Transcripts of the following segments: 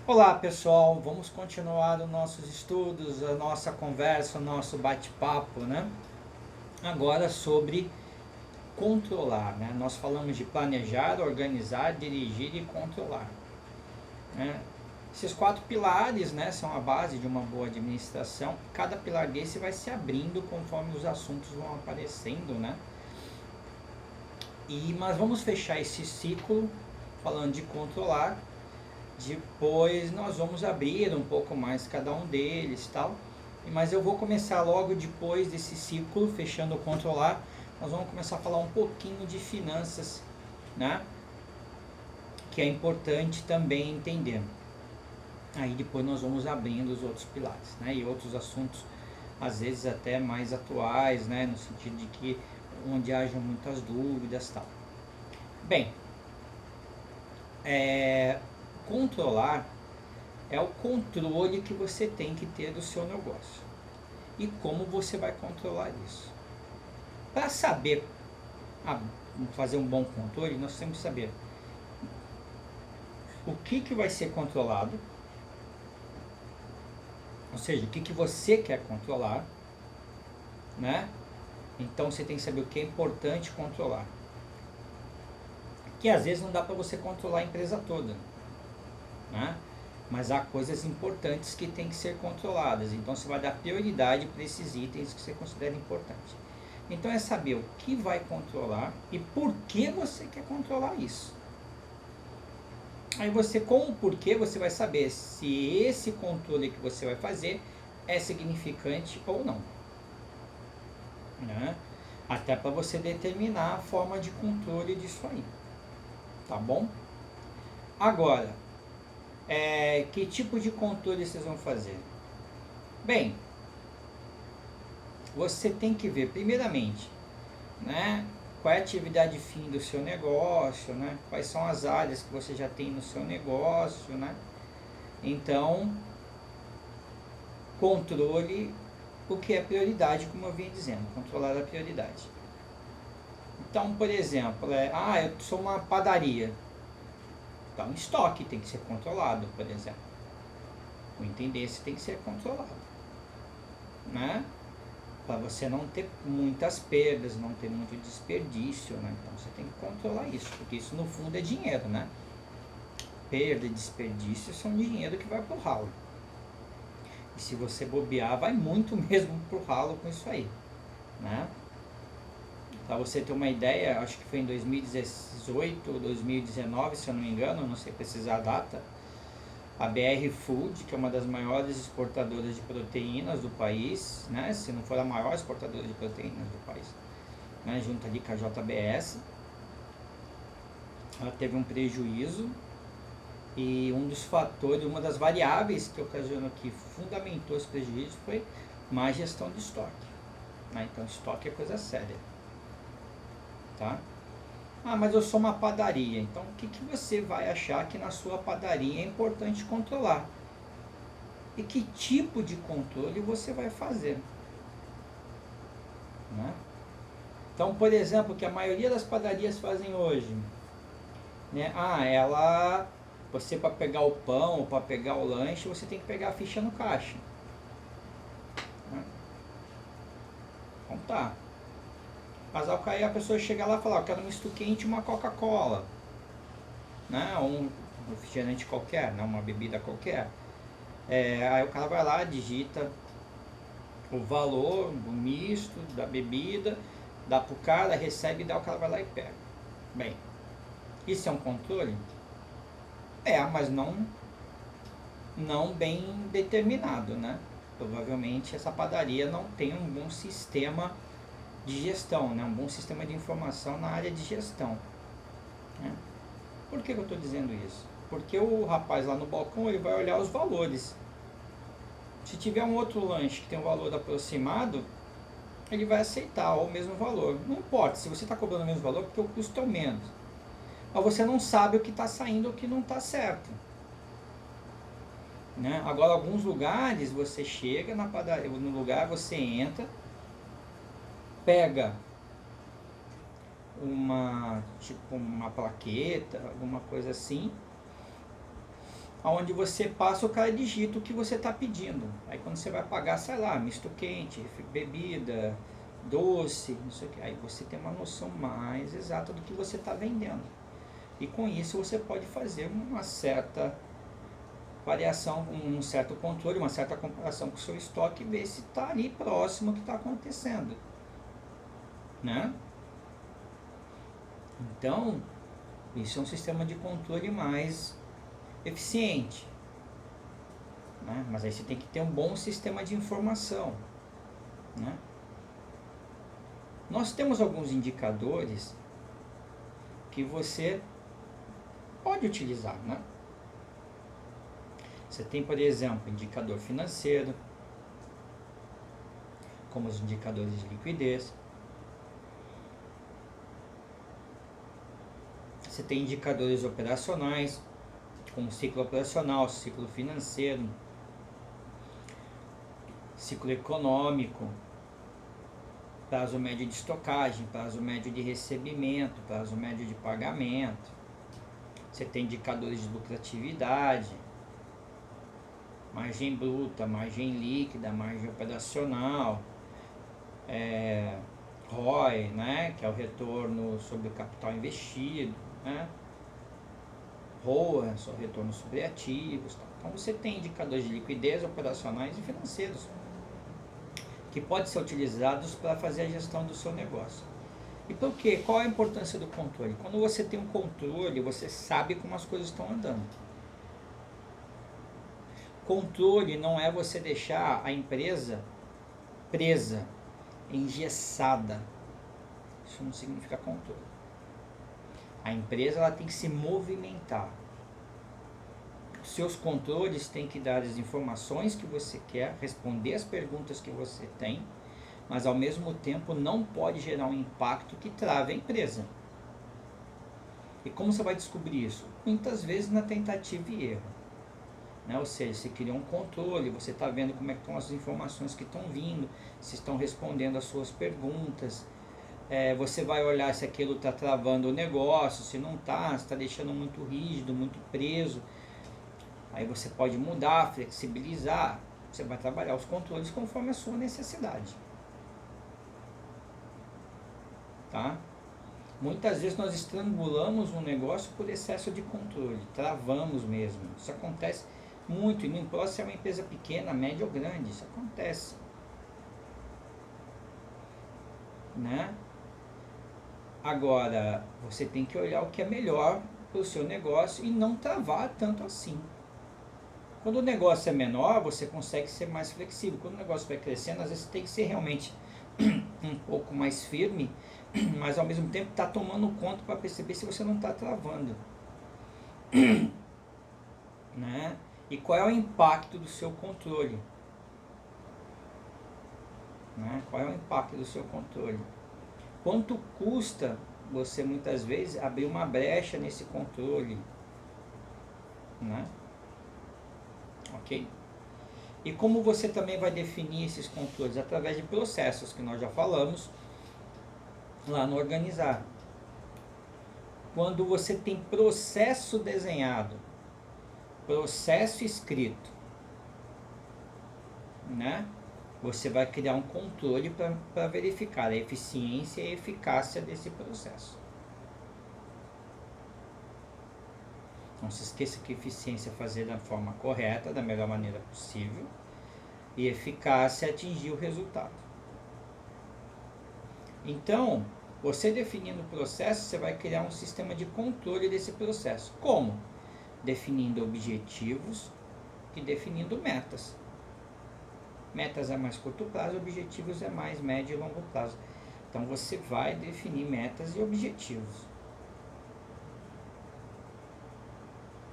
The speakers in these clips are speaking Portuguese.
Olá pessoal, vamos continuar os nossos estudos, a nossa conversa, o nosso bate-papo, né? Agora sobre controlar, né? Nós falamos de planejar, organizar, dirigir e controlar, né? Esses quatro pilares, né, são a base de uma boa administração. Cada pilar desse vai se abrindo conforme os assuntos vão aparecendo, né? Mas vamos fechar esse ciclo falando de controlar. Depois nós vamos abrir um pouco mais cada um deles, tal. Mas eu vou começar logo depois desse ciclo, fechando o controlar. Nós vamos começar a falar um pouquinho de finanças, né? Que é importante também entender. Aí depois nós vamos abrindo os outros pilares, né? E outros assuntos, às vezes até mais atuais, né? No sentido de que onde hajam muitas dúvidas, tal. Bem, controlar é o controle que você tem que ter do seu negócio. E como você vai controlar isso? Para saber fazer um bom controle, nós temos que saber o que vai ser controlado, ou seja, o que você quer controlar, né? Então você tem que saber o que é importante controlar. Que às vezes não dá para você controlar a empresa toda, né? Mas há coisas importantes que têm que ser controladas. Então você vai dar prioridade para esses itens que você considera importantes. Então é saber o que vai controlar e por que você quer controlar isso. Aí você, com o porquê, você vai saber se esse controle que você vai fazer é significante ou não, né? Até para você determinar a forma de controle disso aí, tá bom? Agora, que tipo de controle vocês vão fazer? Bem, você tem que ver primeiramente, né, qual é a atividade fim do seu negócio, né? Quais são as áreas que você já tem no seu negócio, né? Então, controle o que é prioridade, como eu vinha dizendo, controlar a prioridade. Então, por exemplo, eu sou uma padaria. Então, o estoque tem que ser controlado, por exemplo. O intendência tem que ser controlado, né? Para você não ter muitas perdas, não ter muito desperdício, né? Então você tem que controlar isso, porque isso no fundo é dinheiro, né? Perda e desperdício são dinheiro que vai pro ralo. E se você bobear, vai muito mesmo pro ralo com isso aí, né? Para você ter uma ideia, acho que foi em 2018 ou 2019, se eu não me engano, não sei precisar a data, a BR Food, que é uma das maiores exportadoras de proteínas do país, né? Se não for a maior exportadora de proteínas do país, né? Junto ali com a JBS, ela teve um prejuízo e um dos fatores, uma das variáveis que ocasionou, que fundamentou esse prejuízo foi má gestão de estoque, né? Então estoque é coisa séria, tá? Mas eu sou uma padaria, então o que você vai achar que na sua padaria é importante controlar? E que tipo de controle você vai fazer, né? Então, por exemplo, o que a maioria das padarias fazem hoje, né? Você para pegar o pão ou para pegar o lanche, você tem que pegar a ficha no caixa, né? Então tá. Mas aí a pessoa chega lá e fala, eu quero um misto quente e uma Coca-Cola, né? Ou um refrigerante qualquer, né? Uma bebida qualquer. Aí o cara vai lá, digita o valor do misto, da bebida, dá pro cara, recebe e dá, o cara vai lá e pega. Bem, isso é um controle? Mas não bem determinado, né? Provavelmente essa padaria não tem um bom sistema de gestão, né? Um bom sistema de informação na área de gestão, né? Por que eu estou dizendo isso? Porque o rapaz lá no balcão, ele vai olhar os valores. Se tiver um outro lanche que tem um valor aproximado, ele vai aceitar o mesmo valor. Não importa, se você está cobrando o mesmo valor, porque o custo é o menos. Mas você não sabe o que está saindo ou o que não está certo, né? Agora, alguns lugares, você chega na padaria, no lugar, você entra, pega uma plaqueta, alguma coisa assim, onde você passa, o cara digita o que você está pedindo. Aí quando você vai pagar, sei lá, misto quente, bebida, doce, não sei o que. Aí você tem uma noção mais exata do que você está vendendo. E com isso você pode fazer uma certa variação, um certo controle, uma certa comparação com o seu estoque e ver se está ali próximo ao que está acontecendo, né? Então, isso é um sistema de controle mais eficiente, né? Mas aí você tem que ter um bom sistema de informação, né? Nós temos alguns indicadores que você pode utilizar, né? Você tem, por exemplo, indicador financeiro, como os indicadores de liquidez. Você tem indicadores operacionais, como ciclo operacional, ciclo financeiro, ciclo econômico, prazo médio de estocagem, prazo médio de recebimento, prazo médio de pagamento. Você tem indicadores de lucratividade, margem bruta, margem líquida, margem operacional, ROI, né, que é o retorno sobre o capital investido, né, ROA, o retorno sobre ativos. Tá? Então você tem indicadores de liquidez, operacionais e financeiros que podem ser utilizados para fazer a gestão do seu negócio. E por quê? Qual a importância do controle? Quando você tem um controle, você sabe como as coisas estão andando. Controle não é você deixar a empresa presa, engessada. Isso não significa controle. A empresa ela tem que se movimentar. Seus controles têm que dar as informações que você quer, responder as perguntas que você tem, mas ao mesmo tempo não pode gerar um impacto que trave a empresa. E como você vai descobrir isso? Muitas vezes na tentativa e erro. Né? Ou seja, você cria um controle, você está vendo como é que estão as informações que estão vindo, se estão respondendo as suas perguntas, você vai olhar se aquilo está travando o negócio, se não está, se está deixando muito rígido, muito preso. Aí você pode mudar, flexibilizar, você vai trabalhar os controles conforme a sua necessidade. Tá? Muitas vezes nós estrangulamos um negócio por excesso de controle, travamos mesmo. Isso acontece muito, e não importa se é uma empresa pequena, média ou grande, isso acontece. Né? Agora, você tem que olhar o que é melhor para o seu negócio e não travar tanto assim. Quando o negócio é menor, você consegue ser mais flexível. Quando o negócio vai crescendo, às vezes você tem que ser realmente um pouco mais firme, mas ao mesmo tempo está tomando conta para perceber se você não está travando. Né? E qual é o impacto do seu controle? Né? Qual é o impacto do seu controle? Quanto custa você muitas vezes abrir uma brecha nesse controle? Né? Ok? E como você também vai definir esses controles? Através de processos que nós já falamos lá no Organizar. Quando você tem processo desenhado, processo escrito, né? Você vai criar um controle para verificar a eficiência e a eficácia desse processo. Não se esqueça que eficiência é fazer da forma correta, da melhor maneira possível, e eficácia é atingir o resultado. Então, você definindo o processo, você vai criar um sistema de controle desse processo. Como? Definindo objetivos e definindo metas. Metas é mais curto prazo, objetivos é mais médio e longo prazo. Então você vai definir metas e objetivos.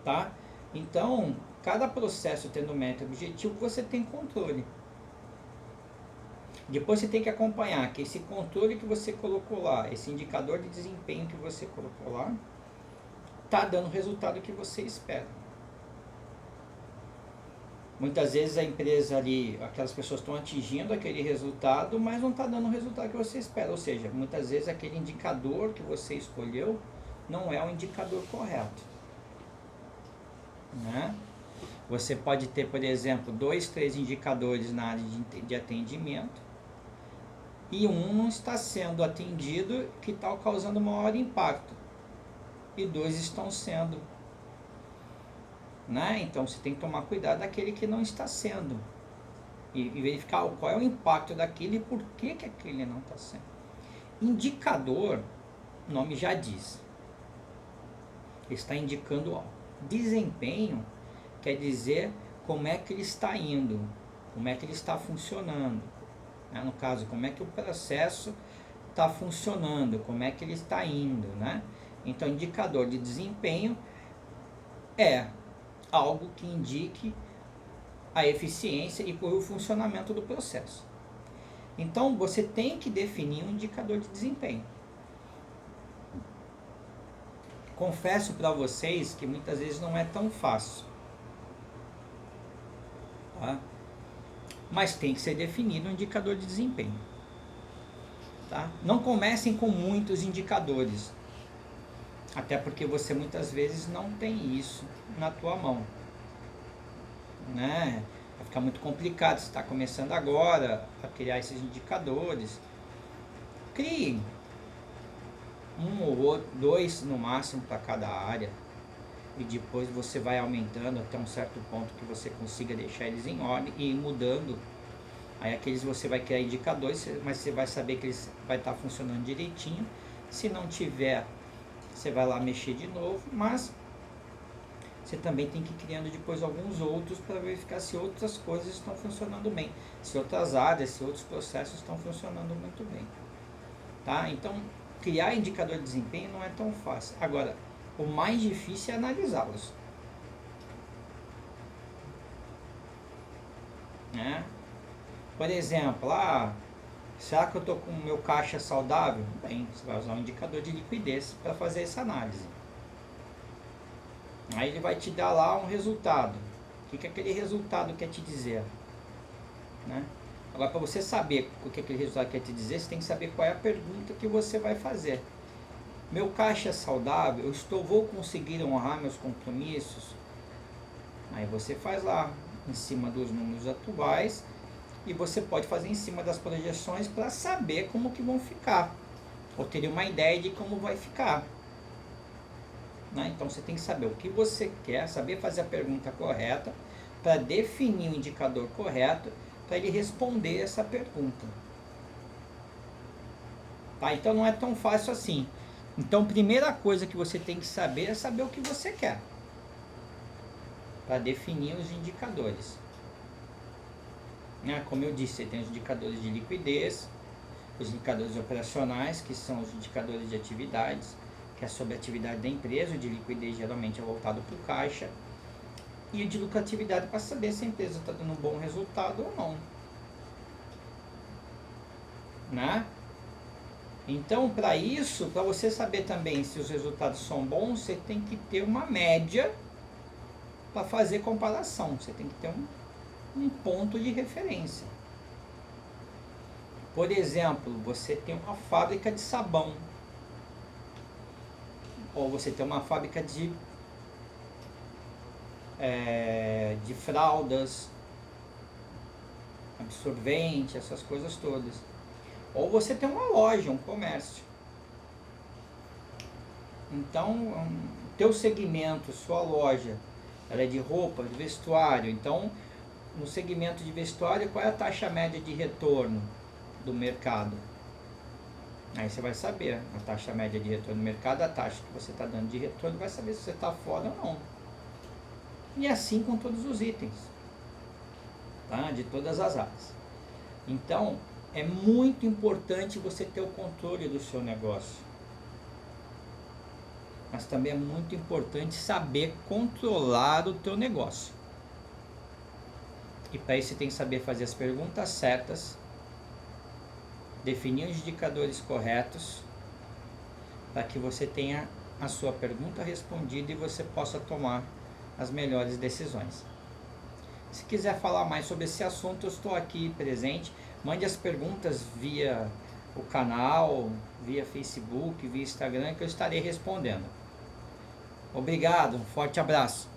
Tá? Então, cada processo tendo meta e objetivo, você tem controle. Depois você tem que acompanhar que esse controle que você colocou lá, esse indicador de desempenho que você colocou lá, está dando o resultado que você espera. Muitas vezes a empresa ali, aquelas pessoas estão atingindo aquele resultado, mas não está dando o resultado que você espera. Ou seja, muitas vezes aquele indicador que você escolheu não é o indicador correto. Né? Você pode ter, por exemplo, 2, 3 indicadores na área de atendimento e um não está sendo atendido que está causando maior impacto e 2 estão sendo, né? Então você tem que tomar cuidado daquele que não está sendo e verificar qual é o impacto daquele e por que aquele não está sendo. Indicador, o nome já diz, está indicando algo. Desempenho quer dizer como é que ele está indo, como é que ele está funcionando, né? No caso, como é que o processo está funcionando, como é que ele está indo, né? Então, indicador de desempenho é algo que indique a eficiência e o funcionamento do processo. Então, você tem que definir um indicador de desempenho. Confesso para vocês que muitas vezes não é tão fácil, tá? Mas tem que ser definido um indicador de desempenho, tá? Não comecem com muitos indicadores, até porque você muitas vezes não tem isso na tua mão, né? Vai ficar muito complicado, você está começando agora a criar esses indicadores. Crie um ou outro, 2 no máximo para cada área, e depois você vai aumentando até um certo ponto que você consiga deixar eles em ordem e ir mudando. Aí aqueles você vai criar indicadores, mas você vai saber que eles vai estar funcionando direitinho. Se não tiver, você vai lá mexer de novo, mas você também tem que ir criando depois alguns outros para verificar se outras coisas estão funcionando bem, se outras áreas, se outros processos estão funcionando muito bem, tá? Então, criar indicador de desempenho não é tão fácil. Agora, o mais difícil é analisá-los, né? Por exemplo, será que eu estou com o meu caixa saudável? Bem, você vai usar um indicador de liquidez para fazer essa análise. Aí ele vai te dar lá um resultado. O que aquele resultado quer te dizer, né? Agora, para você saber o que aquele resultado quer te dizer, você tem que saber qual é a pergunta que você vai fazer. Meu caixa é saudável? Vou conseguir honrar meus compromissos? Aí você faz lá, em cima dos números atuais, e você pode fazer em cima das projeções para saber como que vão ficar, ou ter uma ideia de como vai ficar, né? Então você tem que saber o que você quer, saber fazer a pergunta correta, para definir o indicador correto, para ele responder essa pergunta. Tá? Então não é tão fácil assim. Então, primeira coisa que você tem que saber é saber o que você quer, para definir os indicadores. Como eu disse, você tem os indicadores de liquidez, os indicadores operacionais, que são os indicadores de atividades, que é sobre a atividade da empresa. O de liquidez geralmente é voltado para o caixa, e o de lucratividade para saber se a empresa está dando um bom resultado ou não, né? Então, para isso, para você saber também se os resultados são bons, você tem que ter uma média para fazer comparação. Você tem que ter um ponto de referência. Por exemplo, você tem uma fábrica de sabão, ou você tem uma fábrica de fraldas, absorvente, essas coisas todas. Ou você tem uma loja, um comércio. Então, teu segmento, sua loja, ela é de roupa, de vestuário. Então, no segmento de vestuário, qual é a taxa média de retorno do mercado? Aí você vai saber a taxa média de retorno do mercado, a taxa que você está dando de retorno, vai saber se você está fora ou não. E assim com todos os itens, tá? De todas as áreas. Então, é muito importante você ter o controle do seu negócio. Mas também é muito importante saber controlar o teu negócio. E para isso você tem que saber fazer as perguntas certas, definir os indicadores corretos, para que você tenha a sua pergunta respondida e você possa tomar as melhores decisões. Se quiser falar mais sobre esse assunto, eu estou aqui presente. Mande as perguntas via o canal, via Facebook, via Instagram, que eu estarei respondendo. Obrigado, um forte abraço.